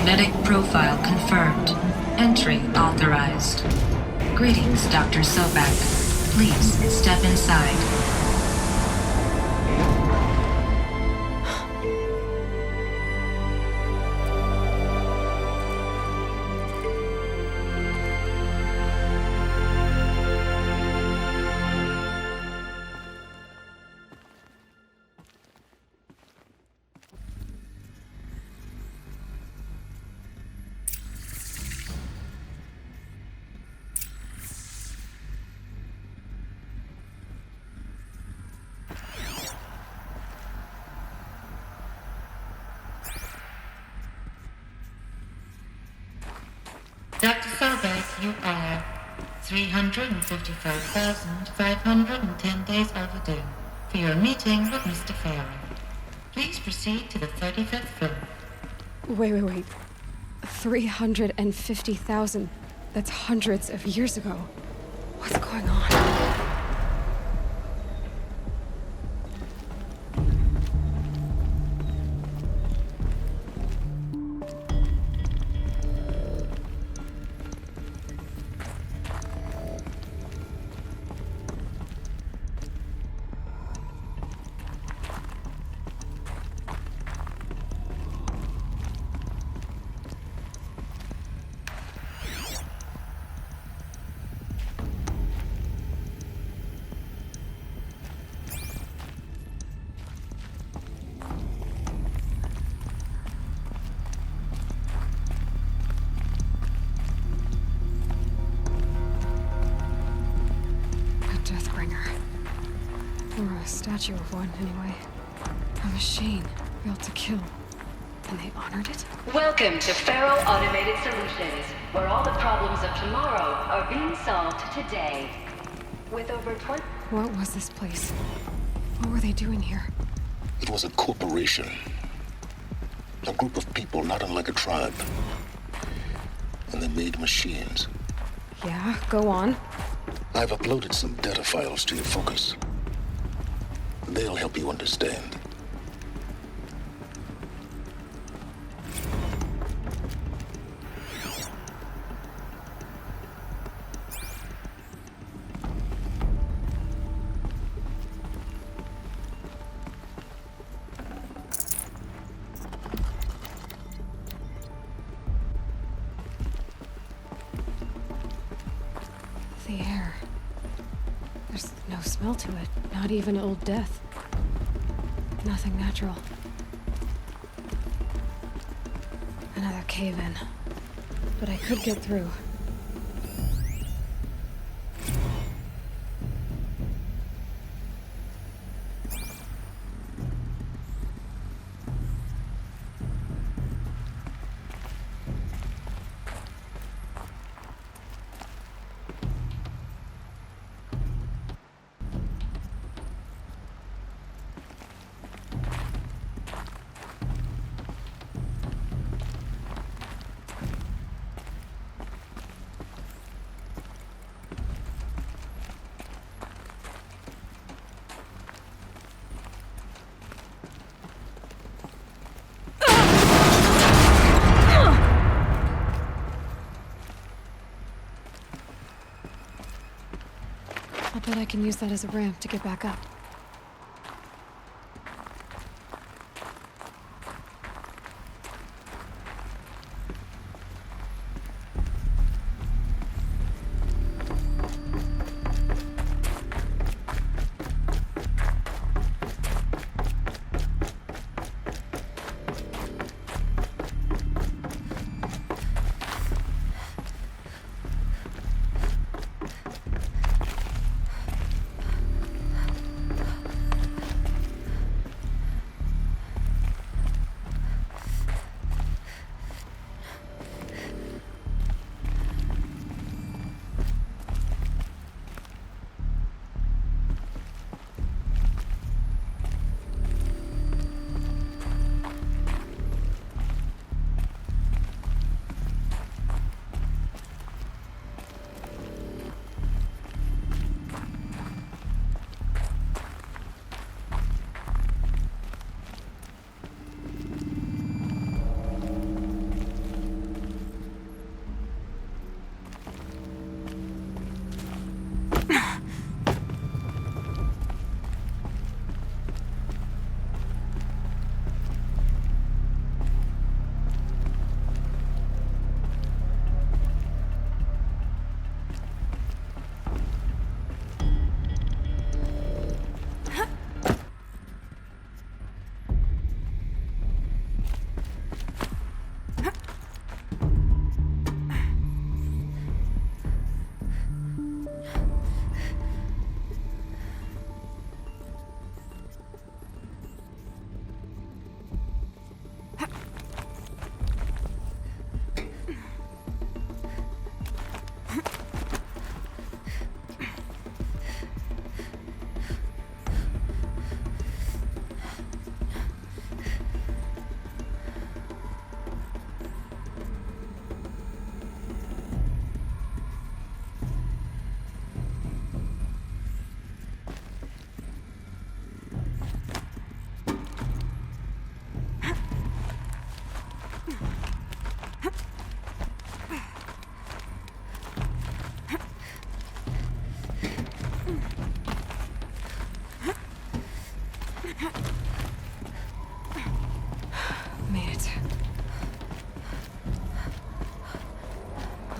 Genetic profile confirmed. Entry authorized. Greetings, Dr. Sobek. Please step inside. Dr. Sobek, you are 355,510 days overdue for your meeting with Mr. Farrell. Please proceed to the 35th floor. Wait. 350,000. That's hundreds of years ago. What's going on? Or a statue of one, anyway. A machine built to kill. And they honored it? Welcome to Feral Automated Solutions, where all the problems of tomorrow are being solved today. With over 20... What was this place? What were they doing here? It was a corporation. A group of people not unlike a tribe. And they made machines. Yeah, go on. I've uploaded some data files to your focus. They'll help you understand. The air. There's no smell to it, not even old death. Nothing natural. Another cave-in. But I could get through. I bet I can use that as a ramp to get back up.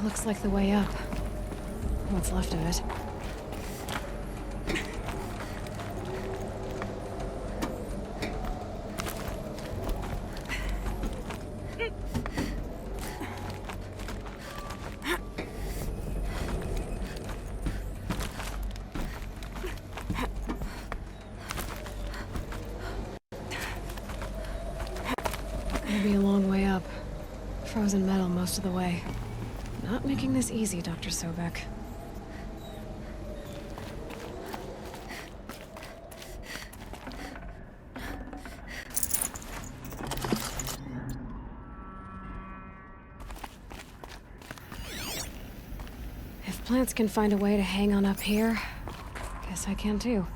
Looks like the way up. What's left of it. It'll be a long way up. Frozen metal most of the way. Not making this easy, Dr. Sobek. If plants can find a way to hang on up here, guess I can too.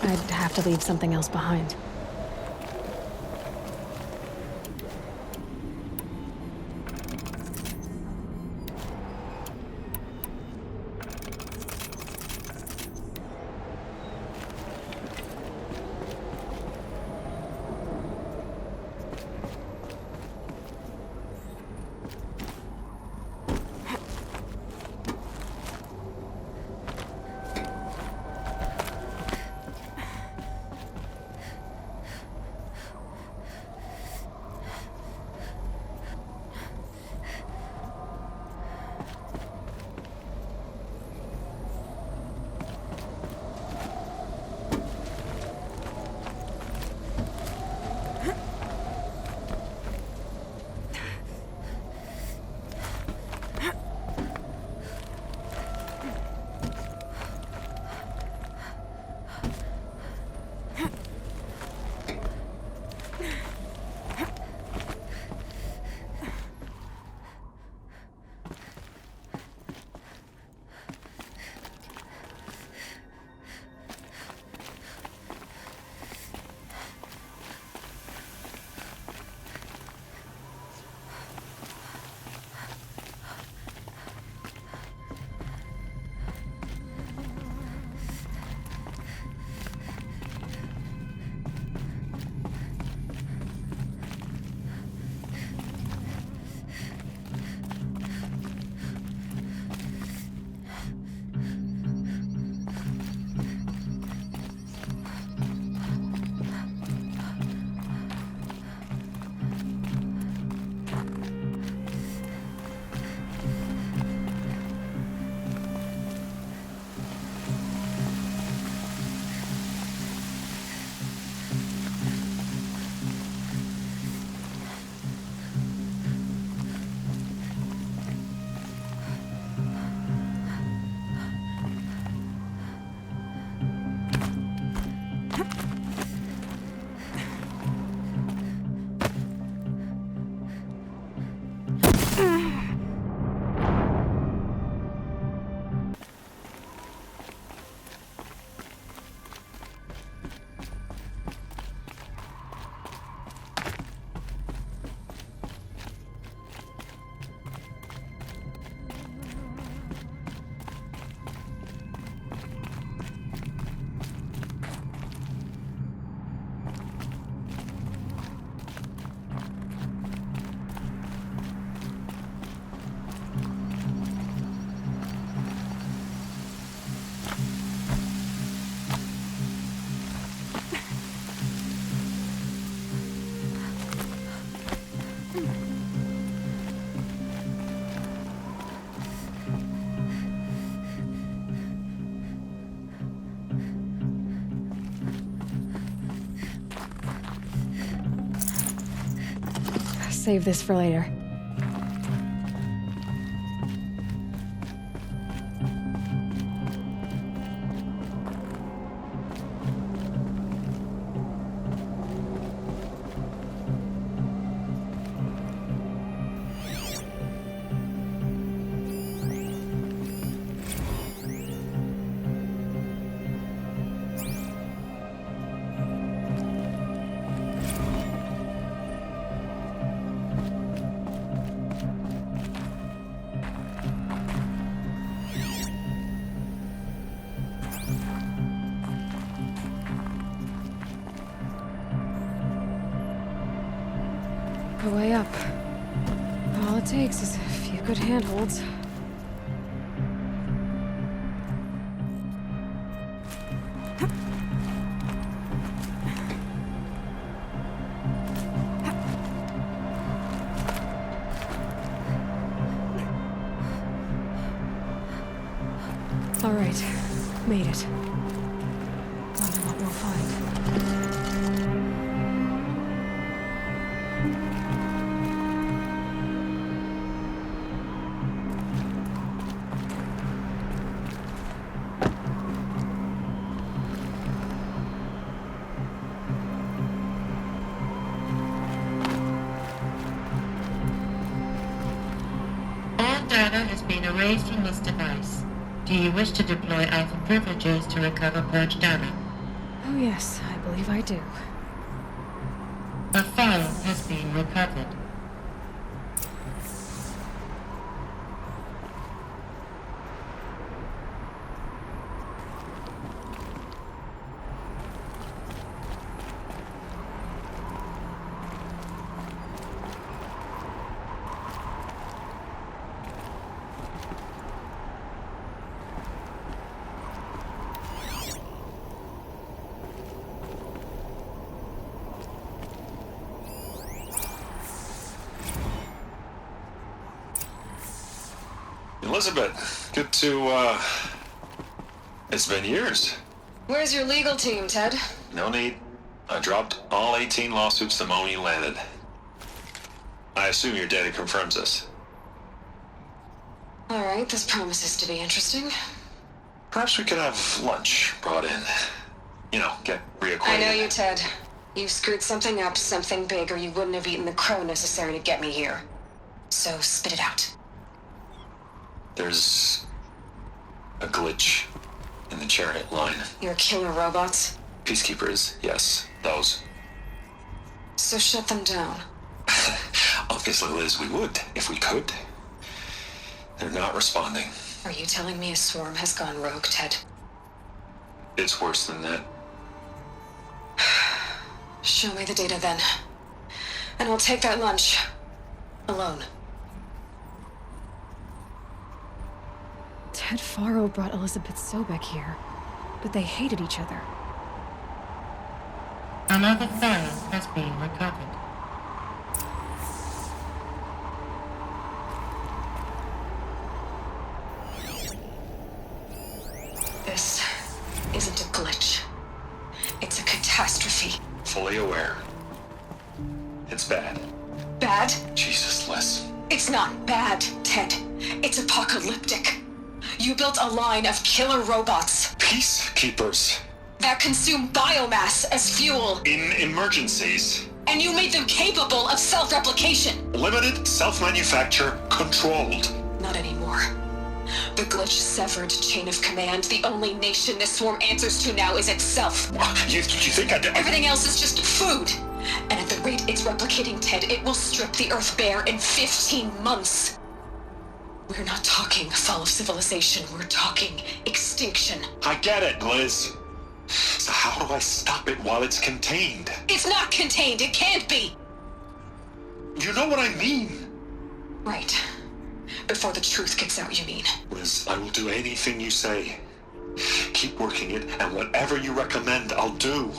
I'd have to leave something else behind. Save this for later. The way up. All it takes is a few good handholds. All right, made it. Wonder what we'll find. All data has been erased from this device. Do you wish to deploy Alpha privileges to recover purged data? Oh yes, I believe I do. A file has been recovered. Elizabeth, good to, it's been years. Where's your legal team, Ted? No need. I dropped all 18 lawsuits the moment you landed. I assume your data confirms this. All right, this promises to be interesting. Perhaps we could have lunch brought in. You know, get reacquainted. I know you, Ted. You screwed something up, something big, or you wouldn't have eaten the crow necessary to get me here. So spit it out. There's a glitch in the chariot line. Your killer robots? Peacekeepers, yes, those. So shut them down. Obviously, Liz, we would, if we could. They're not responding. Are you telling me a swarm has gone rogue, Ted? It's worse than that. Show me the data then. And I'll take that lunch. Alone. Ted Faro brought Elizabeth Sobek here, but they hated each other. Another file has been recovered. This isn't a glitch. It's a catastrophe. Fully aware. It's bad. Bad? Jesus, Liz. It's not bad, Ted. It's apocalyptic. You built a line of killer robots Peacekeepers. that consume biomass as fuel, In emergencies. and you made them capable of self-replication. Limited, self-manufacture, controlled. Not anymore. The glitch severed chain of command. The only nation this swarm answers to now is itself. You think I did? Everything else is just food. And at the rate it's replicating, Ted, it will strip the Earth bare in 15 months. We're not talking fall of civilization. We're talking extinction. I get it, Liz. So how do I stop it while it's contained? It's not contained. It can't be. You know what I mean. Right. Before the truth gets out, you mean? Liz, I will do anything you say. Keep working it, and whatever you recommend, I'll do.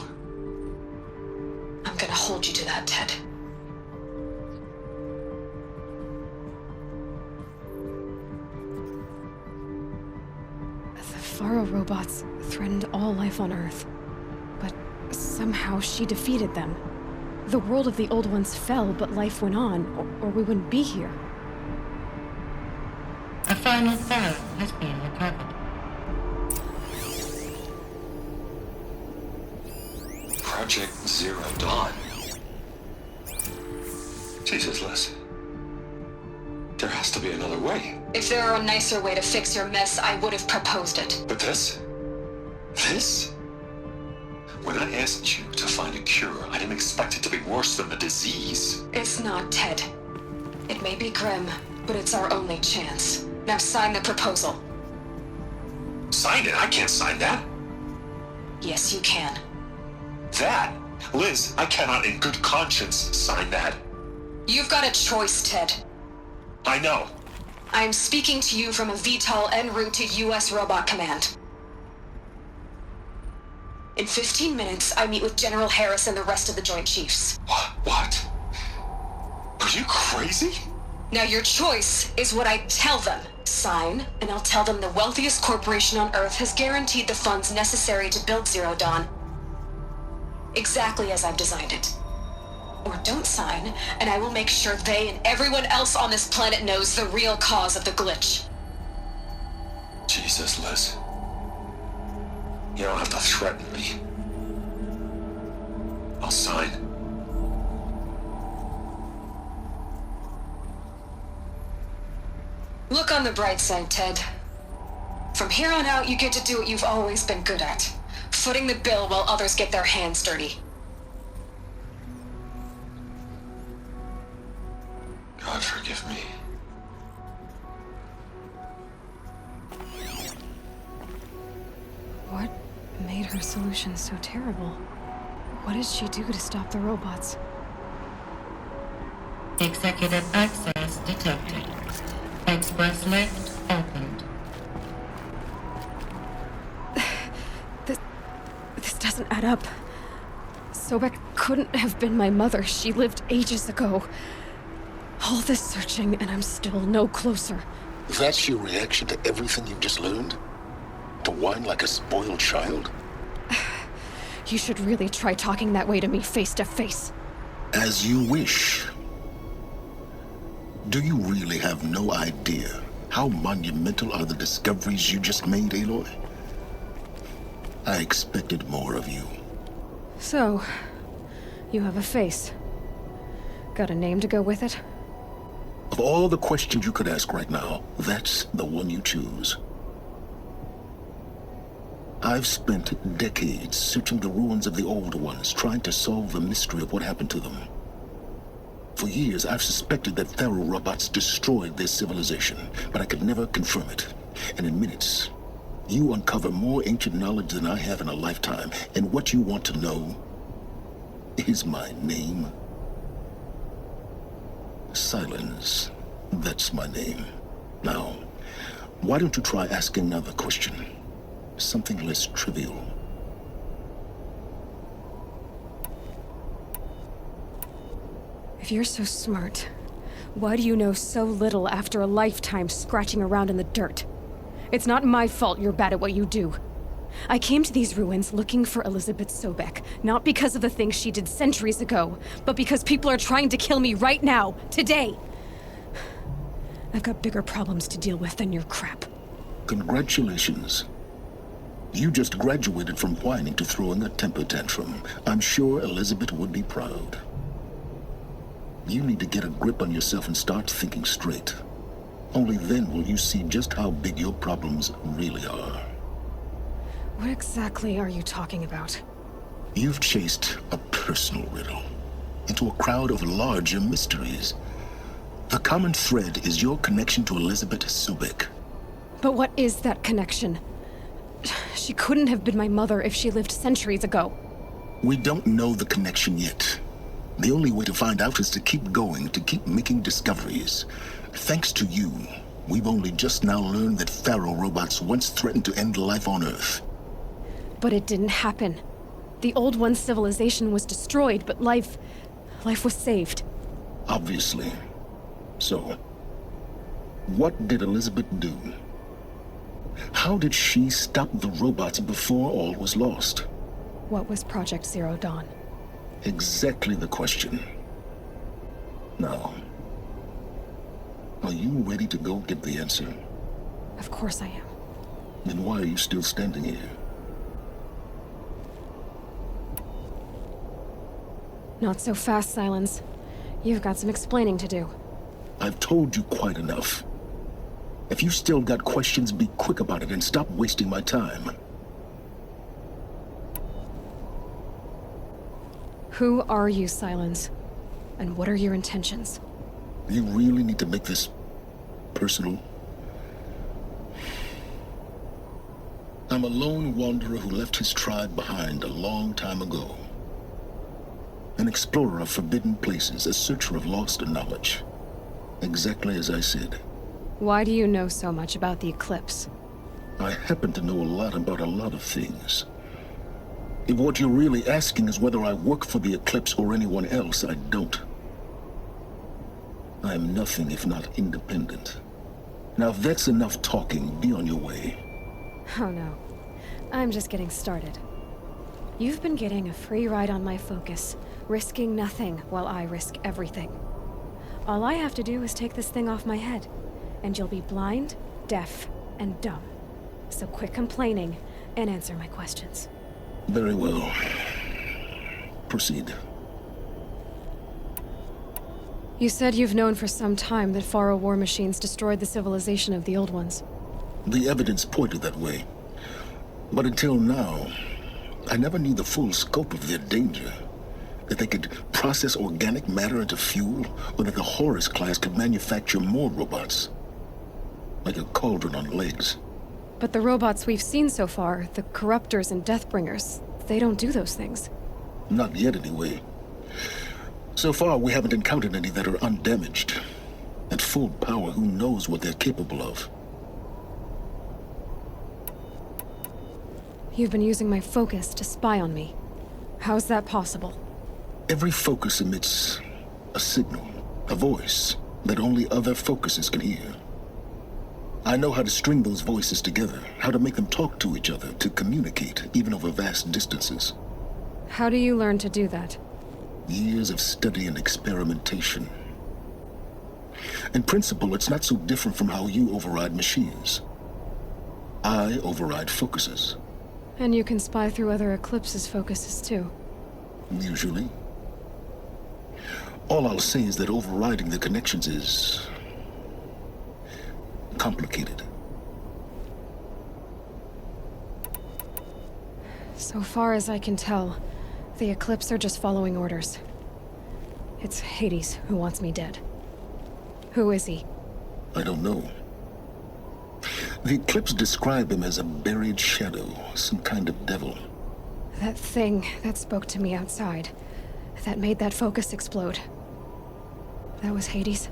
I'm gonna hold you to that, Ted. Faro robots threatened all life on Earth. But somehow she defeated them. The world of the old ones fell, but life went on, or we wouldn't be here. A final Pharaoh has been recovered. Project Zero Dawn. Jesus, Liz. There has to be another way. If there were a nicer way to fix your mess, I would have proposed it. But this? This? When I asked you to find a cure, I didn't expect it to be worse than the disease. It's not, Ted. It may be grim, but it's our only chance. Now sign the proposal. Sign it? I can't sign that. Yes, you can. That? Liz, I cannot in good conscience sign that. You've got a choice, Ted. I know. I am speaking to you from a VTOL en route to U.S. Robot Command. In 15 minutes, I meet with General Harris and the rest of the Joint Chiefs. What? Are you crazy? Now your choice is what I tell them. Sign, and I'll tell them the wealthiest corporation on Earth has guaranteed the funds necessary to build Zero Dawn. Exactly as I've designed it. Or don't sign, and I will make sure they and everyone else on this planet knows the real cause of the glitch. Jesus, Liz. You don't have to threaten me. I'll sign. Look on the bright side, Ted. From here on out, you get to do what you've always been good at. Footing the bill while others get their hands dirty. God forgive me. What made her solution so terrible? What did she do to stop the robots? Executive access detected. Express lift opened. This doesn't add up. Sobek couldn't have been my mother. She lived ages ago. All this searching, and I'm still no closer. That's your reaction to everything you've just learned? To whine like a spoiled child? You should really try talking that way to me face to face. As you wish. Do you really have no idea how monumental are the discoveries you just made, Aloy? I expected more of you. So, you have a face. Got a name to go with it? Of all the questions you could ask right now, that's the one you choose. I've spent decades searching the ruins of the old ones, trying to solve the mystery of what happened to them. For years, I've suspected that Faro robots destroyed their civilization, but I could never confirm it. And in minutes, you uncover more ancient knowledge than I have in a lifetime, and what you want to know is my name. Silence. That's my name. Now, why don't you try asking another question? Something less trivial. If you're so smart, why do you know so little after a lifetime scratching around in the dirt? It's not my fault you're bad at what you do. I came to these ruins looking for Elizabeth Sobek, not because of the things she did centuries ago, but because people are trying to kill me right now, today. I've got bigger problems to deal with than your crap. Congratulations. You just graduated from whining to throwing a temper tantrum. I'm sure Elizabeth would be proud. You need to get a grip on yourself and start thinking straight. Only then will you see just how big your problems really are. What exactly are you talking about? You've chased a personal riddle into a crowd of larger mysteries. The common thread is your connection to Elizabeth Sobek. But what is that connection? She couldn't have been my mother if she lived centuries ago. We don't know the connection yet. The only way to find out is to keep going, to keep making discoveries. Thanks to you, we've only just now learned that Faro robots once threatened to end life on Earth. But it didn't happen. The Old One's civilization was destroyed, but life was saved. Obviously. So, what did Elizabeth do? How did she stop the robots before all was lost? What was Project Zero Dawn? Exactly the question. Now, are you ready to go get the answer? Of course I am. Then why are you still standing here? Not so fast, Silence. You've got some explaining to do. I've told you quite enough. If you still got questions, be quick about it and stop wasting my time. Who are you, Silence? And what are your intentions? You really need to make this personal? I'm a lone wanderer who left his tribe behind a long time ago. An explorer of forbidden places, a searcher of lost knowledge. Exactly as I said. Why do you know so much about the eclipse? I happen to know a lot about a lot of things. If what you're really asking is whether I work for the eclipse or anyone else, I don't. I am nothing if not independent. Now if that's enough talking, be on your way. Oh no. I'm just getting started. You've been getting a free ride on my focus, risking nothing while I risk everything. All I have to do is take this thing off my head, and you'll be blind, deaf, and dumb. So quit complaining and answer my questions. Very well. Proceed. You said you've known for some time that Faro war machines destroyed the civilization of the old ones. The evidence pointed that way. But until now, I never knew the full scope of their danger. That they could process organic matter into fuel, or that the Horus class could manufacture more robots. Like a cauldron on legs. But the robots we've seen so far, the Corruptors and Deathbringers, they don't do those things. Not yet, anyway. So far, we haven't encountered any that are undamaged. At full power, who knows what they're capable of? You've been using my focus to spy on me. How's that possible? Every focus emits a signal, a voice, that only other focuses can hear. I know how to string those voices together, how to make them talk to each other, to communicate, even over vast distances. How do you learn to do that? Years of study and experimentation. In principle, it's not so different from how you override machines. I override focuses. And you can spy through other Eclipse's focuses too. Usually. All I'll say is that overriding the connections is complicated. So far as I can tell, the Eclipse are just following orders. It's Hades who wants me dead. Who is he? I don't know. The Eclipse describe him as a buried shadow, some kind of devil. That thing that spoke to me outside, that made that focus explode. That was Hades.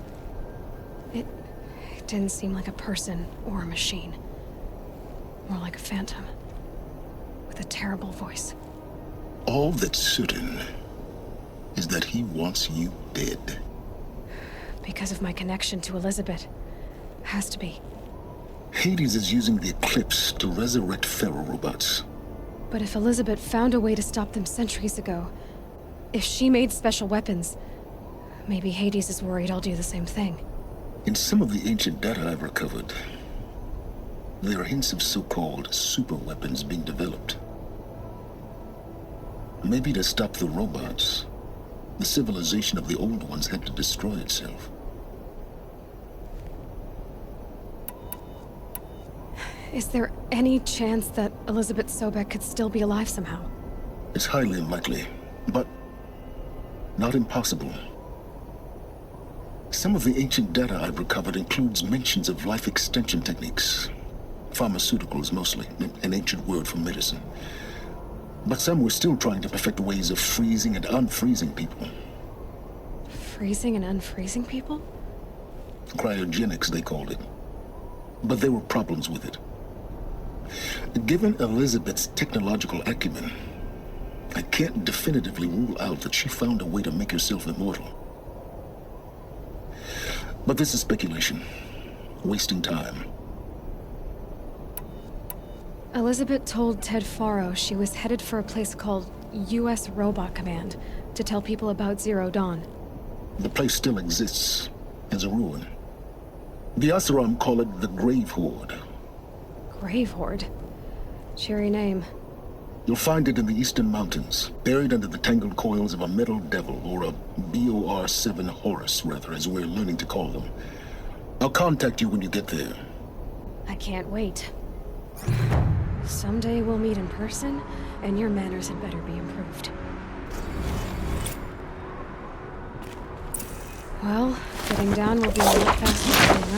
It didn't seem like a person or a machine. More like a phantom. With a terrible voice. All that's certain is that he wants you dead. Because of my connection to Elizabeth. Has to be. Hades is using the Eclipse to resurrect Pharaoh robots. But if Elizabeth found a way to stop them centuries ago, if she made special weapons, maybe Hades is worried I'll do the same thing. In some of the ancient data I've recovered, there are hints of so-called super weapons being developed. Maybe to stop the robots, the civilization of the old ones had to destroy itself. Is there any chance that Elizabeth Sobek could still be alive somehow? It's highly unlikely, but not impossible. Some of the ancient data I've recovered includes mentions of life extension techniques. Pharmaceuticals, mostly, an ancient word for medicine. But some were still trying to perfect ways of freezing and unfreezing people. Freezing and unfreezing people? Cryogenics, they called it. But there were problems with it. Given Elizabeth's technological acumen, I can't definitively rule out that she found a way to make herself immortal. But this is speculation. Wasting time. Elizabeth told Ted Faro she was headed for a place called U.S. Robot Command to tell people about Zero Dawn. The place still exists as a ruin. The Asaram call it the Grave Horde. Grave Horde? Cheery name. You'll find it in the eastern mountains, buried under the tangled coils of a metal devil, or a BOR-7 Horus, rather, as we're learning to call them. I'll contact you when you get there. I can't wait. Someday we'll meet in person, and your manners had better be improved. Well, getting down will be a lot faster than getting up.